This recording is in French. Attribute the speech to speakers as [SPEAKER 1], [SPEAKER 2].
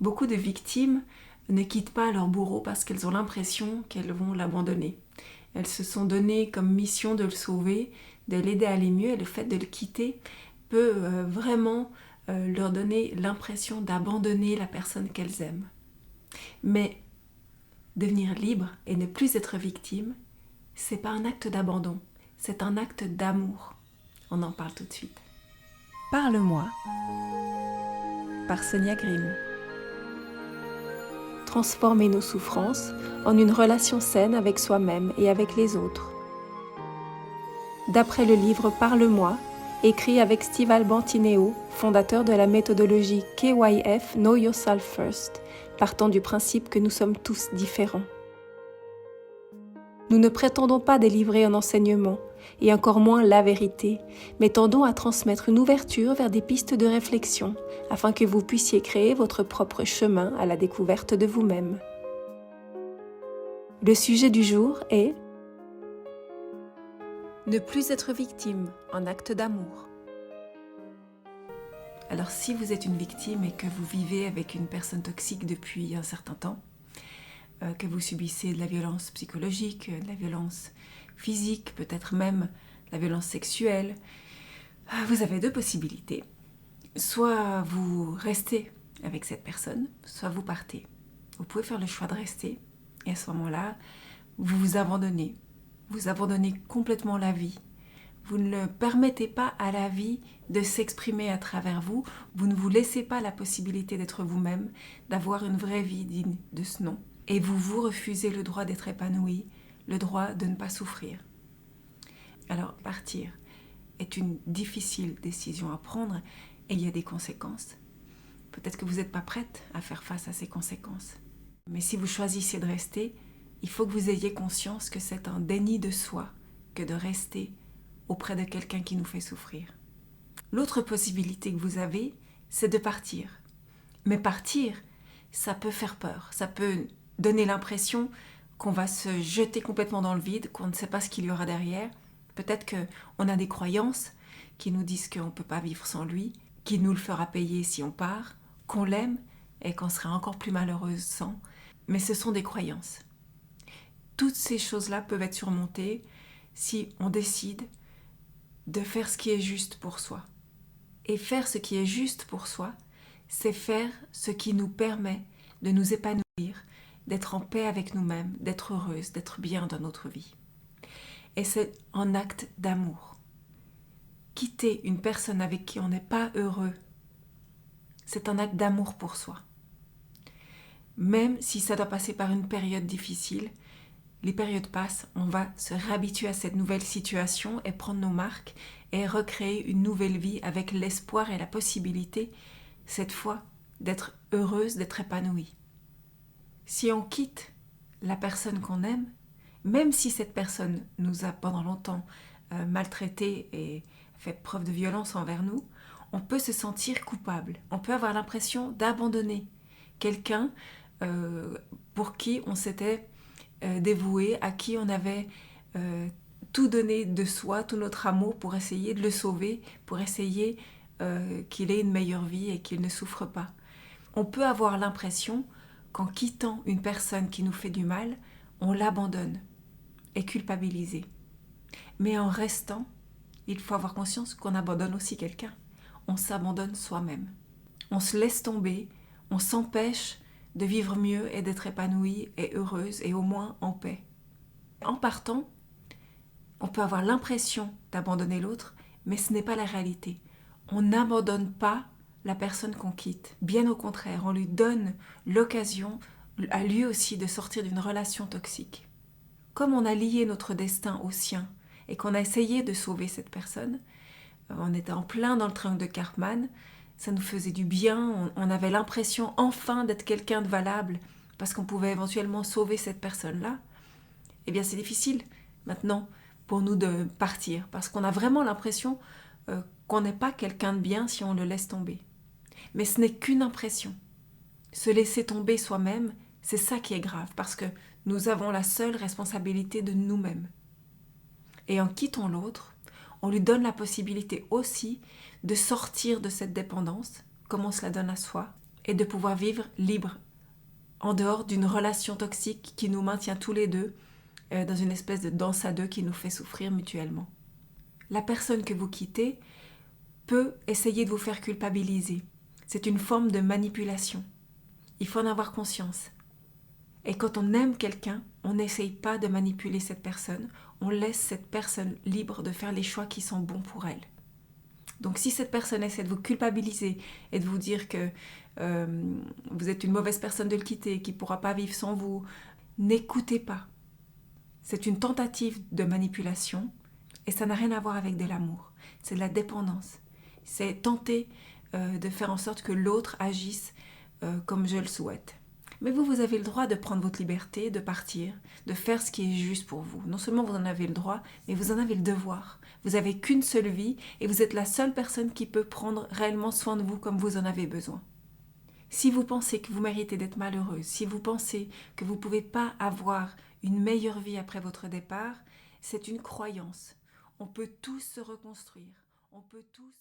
[SPEAKER 1] Beaucoup de victimes ne quittent pas leur bourreau parce qu'elles ont l'impression qu'elles vont l'abandonner. Elles se sont données comme mission de le sauver, de l'aider à aller mieux, et le fait de le quitter peut vraiment leur donner l'impression d'abandonner la personne qu'elles aiment. Mais devenir libre et ne plus être victime, c'est pas un acte d'abandon, c'est un acte d'amour. On en parle tout de suite. Parle-moi par Sonia Grimm. Transformer nos souffrances en une relation saine avec soi-même et avec les autres. D'après le livre Parle-moi, écrit avec Steve Albantineo, fondateur de la méthodologie KYF Know Yourself First, partant du principe que nous sommes tous différents. Nous ne prétendons pas délivrer un enseignement, et encore moins la vérité, mais tendons à transmettre une ouverture vers des pistes de réflexion, afin que vous puissiez créer votre propre chemin à la découverte de vous-même. Le sujet du jour est ne plus être victime, un acte d'amour. Alors si vous êtes une victime et que vous vivez avec une personne toxique depuis un certain temps, que vous subissez de la violence psychologique, de la violence physique, peut-être même de la violence sexuelle, vous avez deux possibilités. Soit vous restez avec cette personne, soit vous partez. Vous pouvez faire le choix de rester et à ce moment-là, vous vous abandonnez. Vous abandonnez complètement la vie. Vous ne permettez pas à la vie de s'exprimer à travers vous. Vous ne vous laissez pas la possibilité d'être vous-même, d'avoir une vraie vie digne de ce nom. Et vous refusez le droit d'être épanoui, le droit de ne pas souffrir. Alors, partir est une difficile décision à prendre et il y a des conséquences. Peut-être que vous n'êtes pas prête à faire face à ces conséquences. Mais si vous choisissez de rester, il faut que vous ayez conscience que c'est un déni de soi que de rester auprès de quelqu'un qui nous fait souffrir. L'autre possibilité que vous avez, c'est de partir. Mais partir, ça peut faire peur, ça peut donner l'impression qu'on va se jeter complètement dans le vide, qu'on ne sait pas ce qu'il y aura derrière. Peut-être qu'on a des croyances qui nous disent qu'on ne peut pas vivre sans lui, qu'il nous le fera payer si on part, qu'on l'aime et qu'on sera encore plus malheureuse sans. Mais ce sont des croyances. Toutes ces choses-là peuvent être surmontées si on décide de faire ce qui est juste pour soi. Et faire ce qui est juste pour soi, c'est faire ce qui nous permet de nous épanouir, d'être en paix avec nous-mêmes, d'être heureuse, d'être bien dans notre vie. Et c'est un acte d'amour. Quitter une personne avec qui on n'est pas heureux, c'est un acte d'amour pour soi. Même si ça doit passer par une période difficile, les périodes passent, on va se réhabituer à cette nouvelle situation et prendre nos marques et recréer une nouvelle vie avec l'espoir et la possibilité, cette fois, d'être heureuse, d'être épanouie. Si on quitte la personne qu'on aime, même si cette personne nous a pendant longtemps maltraités et fait preuve de violence envers nous, on peut se sentir coupable. On peut avoir l'impression d'abandonner quelqu'un pour qui on s'était dévoué, à qui on avait tout donné de soi, tout notre amour pour essayer de le sauver, pour essayer qu'il ait une meilleure vie et qu'il ne souffre pas. On peut avoir l'impression qu'en quittant une personne qui nous fait du mal, on l'abandonne et culpabiliser. Mais en restant, il faut avoir conscience qu'on abandonne aussi quelqu'un. On s'abandonne soi-même. On se laisse tomber, on s'empêche de vivre mieux et d'être épanouie et heureuse et au moins en paix. En partant, on peut avoir l'impression d'abandonner l'autre, mais ce n'est pas la réalité. On n'abandonne pas la personne qu'on quitte. Bien au contraire, on lui donne l'occasion à lui aussi de sortir d'une relation toxique. Comme on a lié notre destin au sien et qu'on a essayé de sauver cette personne, on était en plein dans le triangle de Karpman, ça nous faisait du bien, on avait l'impression enfin d'être quelqu'un de valable parce qu'on pouvait éventuellement sauver cette personne-là. Eh bien c'est difficile maintenant pour nous de partir parce qu'on a vraiment l'impression qu'on n'est pas quelqu'un de bien si on le laisse tomber. Mais ce n'est qu'une impression. Se laisser tomber soi-même, c'est ça qui est grave parce que nous avons la seule responsabilité de nous-mêmes. Et en quittant l'autre, on lui donne la possibilité aussi de sortir de cette dépendance, comme on se la donne à soi, et de pouvoir vivre libre, en dehors d'une relation toxique qui nous maintient tous les deux dans une espèce de danse à deux qui nous fait souffrir mutuellement. La personne que vous quittez peut essayer de vous faire culpabiliser. C'est une forme de manipulation. Il faut en avoir conscience. Et quand on aime quelqu'un, on n'essaye pas de manipuler cette personne, on laisse cette personne libre de faire les choix qui sont bons pour elle. Donc si cette personne essaie de vous culpabiliser et de vous dire que vous êtes une mauvaise personne de le quitter, qu'il ne pourra pas vivre sans vous, n'écoutez pas. C'est une tentative de manipulation et ça n'a rien à voir avec de l'amour. C'est de la dépendance. C'est tenter de faire en sorte que l'autre agisse comme je le souhaite. Mais vous avez le droit de prendre votre liberté, de partir, de faire ce qui est juste pour vous. Non seulement vous en avez le droit, mais vous en avez le devoir. Vous n'avez qu'une seule vie et vous êtes la seule personne qui peut prendre réellement soin de vous comme vous en avez besoin. Si vous pensez que vous méritez d'être malheureuse, si vous pensez que vous ne pouvez pas avoir une meilleure vie après votre départ, c'est une croyance. On peut tous se reconstruire. On peut tous...